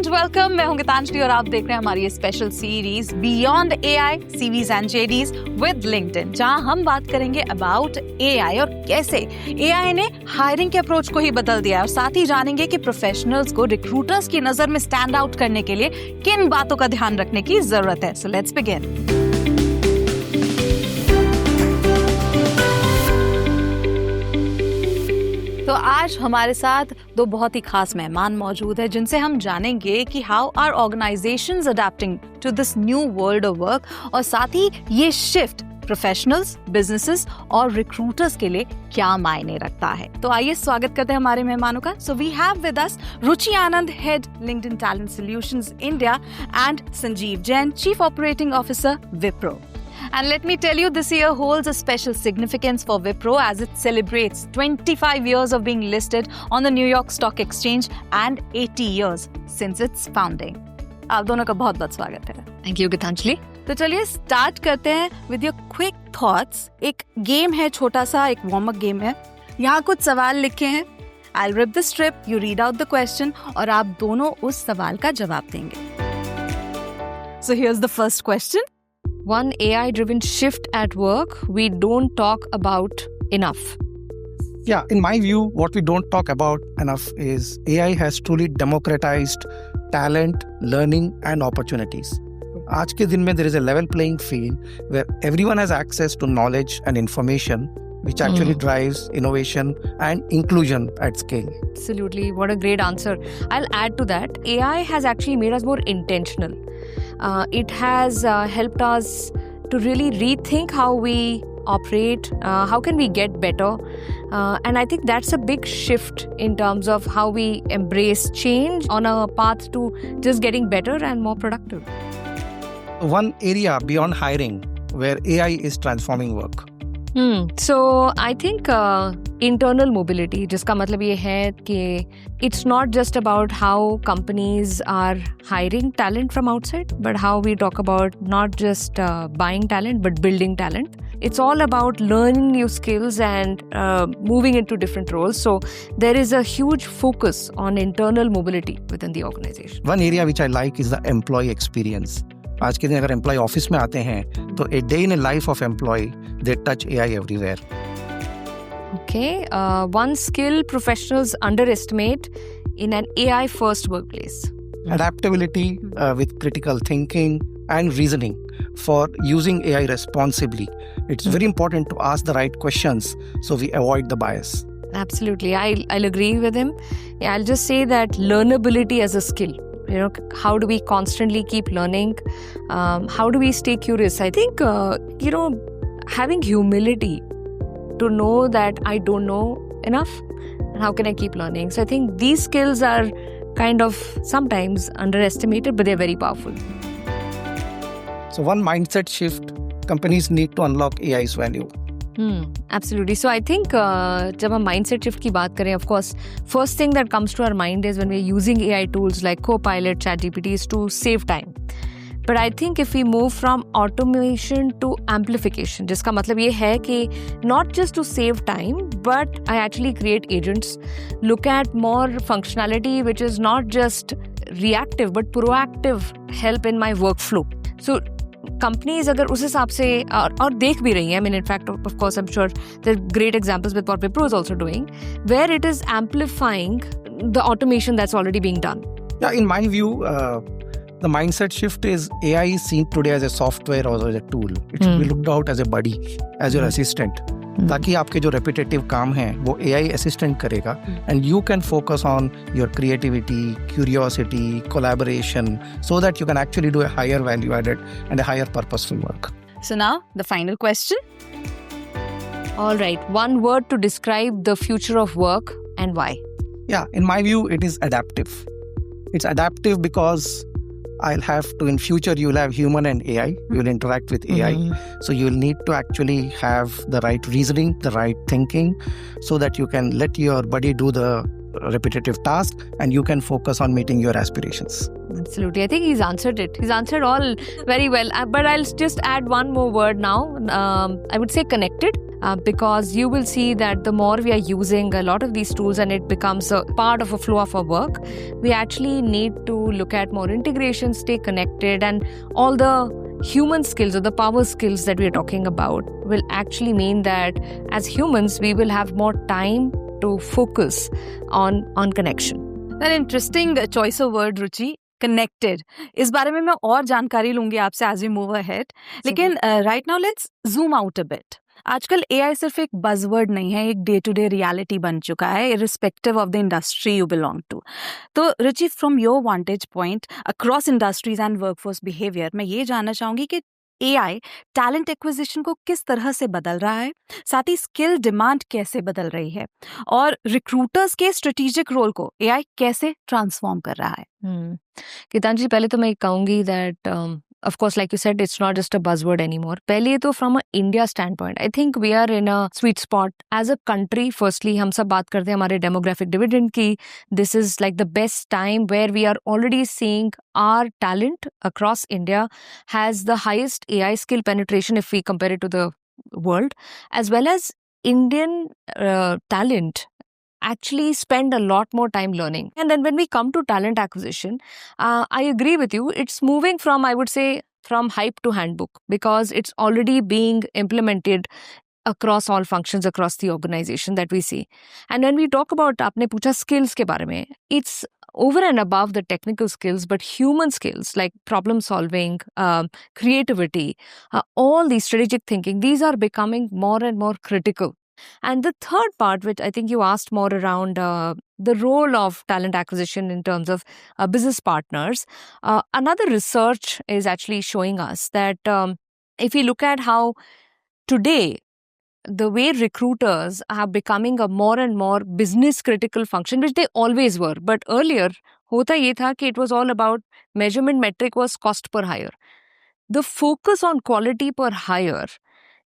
And welcome. मैं हूं गीतांजलि और आप देख रहे हैं हमारी ये special series beyond AI CVs and JDs with LinkedIn, जहां हम बात करेंगे अबाउट एआई और कैसे एआई ने हायरिंग के अप्रोच को ही बदल दिया है, और साथ ही जानेंगे कि प्रोफेशनल्स को रिक्रूटर्स की नजर में स्टैंड आउट करने के लिए किन बातों का ध्यान रखने की जरूरत है। So let's begin. तो आज हमारे साथ दो बहुत ही खास मेहमान मौजूद हैं, जिनसे हम जानेंगे कि how are organisations adapting to this new world of work, और साथ ही ये शिफ्ट प्रोफेशनल्स, बिजनेसेस और रिक्रूटर्स के लिए क्या मायने रखता है। तो आइए स्वागत करते हैं हमारे मेहमानों का। So we have with us Ruchi Anand, head LinkedIn talent solutions India, and Sanjeev Jain, chief operating officer, Wipro. And let me tell you, this year holds a special significance for Wipro as it celebrates 25 years of being listed on the New York Stock Exchange and 80 years since its founding. आप दोनों का बहुत बहुत स्वागत है। Thank you Geetanjali. तो चलिए start करते हैं विद योर क्विक थॉट्स। एक गेम है, छोटा सा एक वार्म अप गेम है। यहाँ कुछ सवाल लिखे हैं। I'll rip the strip, you read out the question, और आप दोनों उस सवाल का जवाब देंगे। So here's the first question. One AI-driven shift at work we don't talk about enough. Yeah, in my view, what we don't talk about enough is AI has truly democratized talent, learning, and opportunities. आज के दिन में there is a level playing field where everyone has access to knowledge and information, which actually drives innovation and inclusion at scale. Absolutely. What a great answer. I'll add to that. AI has actually made us more intentional. It has helped us to really rethink how we operate, how can we get better. And I think that's a big shift in terms of how we embrace change on a path to just getting better and more productive. One area beyond hiring where AI is transforming work. So I think internal mobility, जिसका मतलब ये है कि it's not just about how companies are hiring talent from outside, but how we talk about not just buying talent, but building talent. It's all about learning new skills and moving into different roles. So there is a huge focus on internal mobility within the organization. One area which I like is the employee experience. आज के दिन अगर employ office में आते हैं तो a day in a life of employee they touch AI everywhere. Okay, one skill professionals underestimate in an AI first workplace. Adaptability with critical thinking and reasoning for using AI responsibly. It's very important to ask the right questions so we avoid the bias. Absolutely, I'll agree with him. Yeah, I'll just say that learnability as a skill. You know, how do we constantly keep learning? How do we stay curious? I think, having humility to know that I don't know enough, and how can I keep learning? So I think these skills are kind of sometimes underestimated, but they're very powerful. So one mindset shift, companies need to unlock AI's value. Absolutely. So I think जब हम mindset shift की बात करें, of course, first thing that comes to our mind is when we're using AI tools like Copilot, ChatGPT is to save time. But I think if we move from automation to amplification, जिसका मतलब ये है कि not just to save time, but I actually create agents, look at more functionality which is not just reactive but proactive help in my workflow. So companies अगर उस हिसाब से और देख भी रही हैं, I mean, in fact, of course, I'm sure there are great examples with what Wipro is also doing, where it is amplifying the automation that's already being done. Yeah, in my view, the mindset shift is AI is seen today as a software or as a tool. It should be looked out as a buddy, as your assistant. ताकि आपके जो repetitive काम हैं वो AI assistant करेगा, and you can focus on your creativity, curiosity, collaboration, so that you can actually do a higher value added and a higher purposeful work. So now the final question. All right, one word to describe the future of work and why. Yeah, in my view, it is adaptive. It's adaptive because I'll have to, in future, you'll have human and AI. You'll interact with AI. So you'll need to actually have the right reasoning, the right thinking, so that you can let your buddy do the repetitive task and you can focus on meeting your aspirations. Absolutely. I think he's answered it. He's answered all very well. But I'll just add one more word now. I would say connected. Because you will see that the more we are using a lot of these tools and it becomes a part of a flow of our work, we actually need to look at more integration, stay connected, and all the human skills or the power skills that we are talking about will actually mean that as humans, we will have more time to focus on connection. An interesting choice of word, Ruchi, connected. इस बारे में मैं और जानकारी लूंगी आपसे as we move ahead. लेकिन right now let's zoom out a bit. आजकल AI सिर्फ एक बज़वर्ड नहीं है, एक डे टू डे रियलिटी बन चुका है, irrespective of the industry you belong to. तो रुचि, from your vantage point across industries and workforce behavior, मैं ये जानना चाहूंगी कि AI टैलेंट एक्विजिशन को किस तरह से बदल रहा है, साथ ही स्किल डिमांड कैसे बदल रही है, और रिक्रूटर्स के स्ट्रेटेजिक रोल को AI कैसे ट्रांसफॉर्म कर रहा है. गीतांजलि, पहले तो मैं कहूंगी that of course, like you said, it's not just a buzzword anymore. पहले तो from a India standpoint, I think we are in a sweet spot as a country. Firstly, हम सब बात करते हैं हमारे demographic dividend की. This is like the best time where we are already seeing our talent across India has the highest AI skill penetration if we compare it to the world, as well as Indian talent actually spend a lot more time learning. And then when we come to talent acquisition, I agree with you. It's moving from, I would say, from hype to handbook, because it's already being implemented across all functions across the organization that we see. And when we talk about, आपने पूछा skills के बारे में, it's over and above the technical skills, but human skills like problem solving, creativity, all these strategic thinking, these are becoming more and more critical. And the third part, which I think you asked more around the role of talent acquisition in terms of business partners, another research is actually showing us that if we look at how today the way recruiters are becoming a more and more business critical function, which they always were, but earlier hota ye tha ki it was all about measurement metric was cost per hire. The focus on quality per hire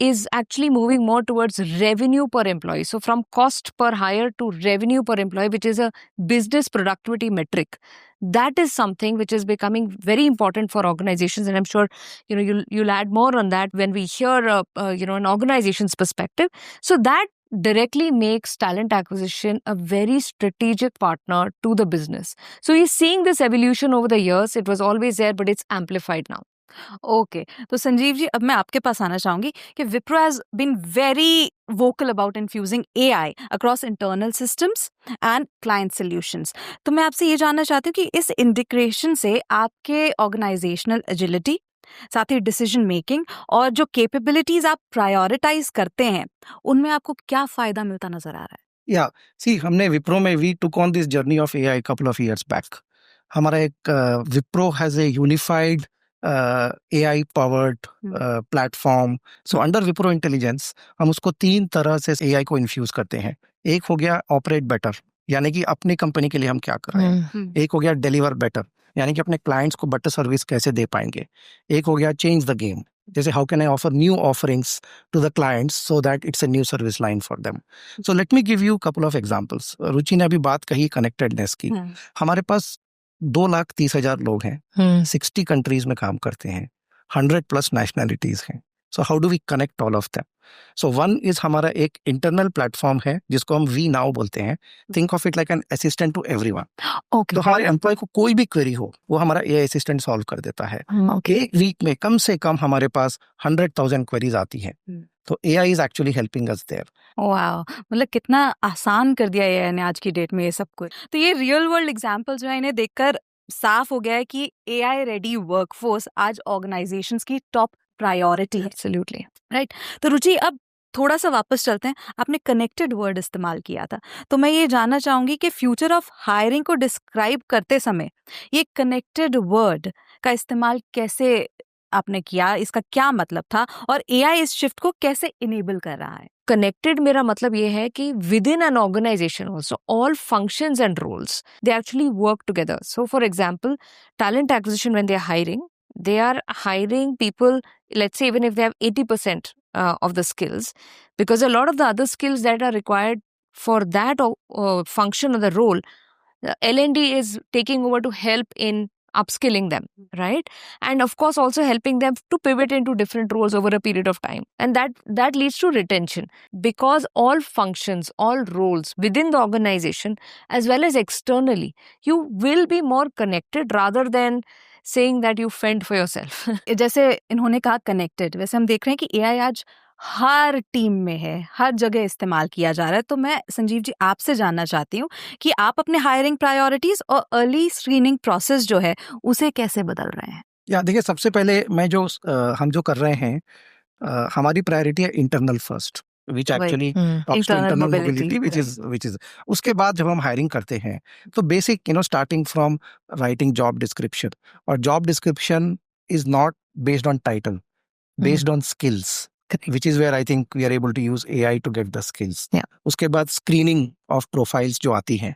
is actually moving more towards revenue per employee. So from cost per hire to revenue per employee, which is a business productivity metric. That is something which is becoming very important for organizations. And I'm sure, you'll add more on that when we hear, an organization's perspective. So that directly makes talent acquisition a very strategic partner to the business. So we're seeing this evolution over the years. It was always there, but it's amplified now. Okay, तो संजीव जी, अब मैं आपके पास आना चाहूंगी कि Wipro has been very vocal about infusing AI across internal systems and client solutions. तो मैं आपसे ये जानना चाहती हूँ कि इस इंटीग्रेशन से आपके ऑर्गेनाइजेशनल एजिलिटी, साथ ही डिसीजन मेकिंग और जो कैपेबिलिटीज आप प्रायोरिटाइज करते हैं, उनमें आपको क्या फायदा मिलता नजर आ रहा है? या सी, हमने विप्रो में we took on this journey of AI couple of years back. हमारा एक Wipro has a unified AI powered platform. So under Wipro Intelligence हम उसको 3 तरह से AI को इन्फ्यूज करते हैं. एक हो गया ऑपरेट बेटर, यानी कि अपनी कंपनी के लिए हम क्या कर रहे हैं. एक हो गया डिलीवर बेटर, यानी कि अपने क्लाइंट्स को बेटर सर्विस कैसे दे पाएंगे. एक हो गया चेंज द गेम, जैसे how can I offer new offerings to the clients so that it's a new service line for them. So let me give you couple of examples. Ruchi ने अभी बात कही कनेक्टेडनेस की. हमारे पास 2,30,000 लोग हैं, 60 कंट्रीज में काम करते हैं, 100+ नेशनैलिटीज हैं. So how do we connect all of them? So one is हमारा एक इंटरनल प्लेटफॉर्म है जिसको हम वी नाउ बोलते हैं. Think of it like an assistant to everyone. तो हमारे एम्प्लॉय को कोई भी क्वेरी हो, वो हमारा AI असिस्टेंट सॉल्व कर देता है. एक वीक में कम से कम हमारे पास 100,000 क्वेरीज आती हैं. तो AI is actually helping us there. Wow, मतलब कितना आसान कर दिया AI ने आज की डेट में ये सब कुछ. तो ये रियल वर्ल्ड एग्जांपल जो है, इन्हें देखकर साफ हो गया है कि AI रेडी वर्कफोर्स आज ऑर्गेनाइजेशंस की टॉप प्रायोरिटी है. Absolutely right. तो रुचि, अब थोड़ा सा वापस चलते हैं. आपने कनेक्टेड वर्ड इस्तेमाल किया था, तो मैं ये जानना चाहूंगी कि फ्यूचर ऑफ हायरिंग को डिस्क्राइब करते समय ये कनेक्टेड वर्ड का इस्तेमाल कैसे आपने किया, इसका क्या मतलब था, और AI इस शिफ्ट को कैसे इनेबल कर रहा है? कनेक्टेड मेरा मतलब ये है कि within an organisation also all functions and roles they actually work together. So for example, talent acquisition when they are hiring, they are hiring people, let's say even if they have 80% of the skills, because a lot of the other skills that are required for that function or the role, L&D is taking over to help in upskilling them, right? And of course also helping them to pivot into different roles over a period of time, and that leads to retention, because all functions, all roles within the organization as well as externally, you will be more connected rather than saying that you fend for yourself. जैसे इन्होंने कहा connected, वैसे हम देख रहे हैं कि AI आज हर टीम में है, हर जगह इस्तेमाल किया जा रहा है। तो मैं संजीव जी आपसे जानना चाहती हूँ कि आप अपने हायरिंग प्रायोरिटीज और अर्ली स्क्रीनिंग प्रोसेस जो है उसे कैसे बदल रहे हैं? या देखिए, सबसे पहले हम जो कर रहे हैं, हमारी प्रायोरिटी है internal first, which actually talks to Internal internal mobility, mobility, which is उसके बाद जब हम हायरिंग करते हैं तो basic starting from writing job description, और job description is not based on title, based on skills, which is where I think we are able to use AI to get the skills. उसके बाद screening of profiles जो आती हैं,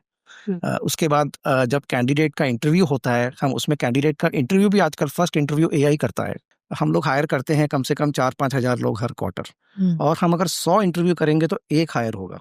उसके बाद जब candidate का इंटरव्यू होता है, हम उसमें कैंडिडेट का इंटरव्यू भी आजकल फर्स्ट इंटरव्यू AI करता है। हम लोग हायर करते हैं कम से कम 4-5 हज़ार लोग हर क्वार्टर, और हम अगर 100 इंटरव्यू करेंगे तो एक हायर होगा।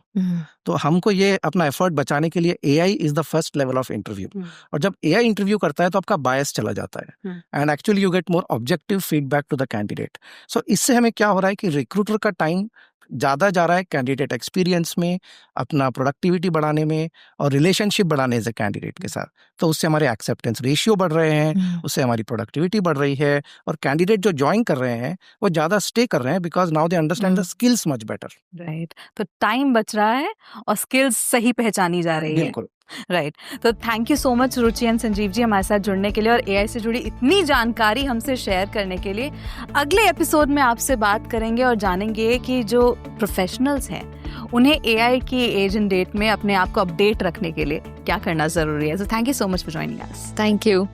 तो हमको ये अपना एफर्ट बचाने के लिए AI is the first level of interview, और जब AI इंटरव्यू करता है तो आपका बायस चला जाता है, and actually you get more objective feedback to the candidate. So इससे हमें क्या हो रहा है कि रिक्रूटर का टाइम ज़्यादा जा रहा है कैंडिडेट एक्सपीरियंस में, अपना प्रोडक्टिविटी बढ़ाने में और रिलेशनशिप बढ़ाने से कैंडिडेट के साथ। तो उससे हमारे एक्सेप्टेंस रेशियो बढ़ रहे हैं, उससे हमारी प्रोडक्टिविटी बढ़ रही है, और कैंडिडेट जो ज्वाइन कर रहे हैं वो ज़्यादा स्टे कर रहे हैं, because now they understand the skills much better. Right, तो टाइम बच रहा है और स्किल्स सही पहचानी जा रही है। बिल्कुल राइट। तो thank you so much Ruchi and Sanjeev ji हमारे साथ जुड़ने के लिए और एआई से जुड़ी इतनी जानकारी हमसे शेयर करने के लिए। अगले एपिसोड में आपसे बात करेंगे और जानेंगे कि जो प्रोफेशनल्स हैं उन्हें एआई की एज एंड डेट में अपने आप को अपडेट रखने के लिए क्या करना जरूरी है। So thank you so much for joining us. Thank you.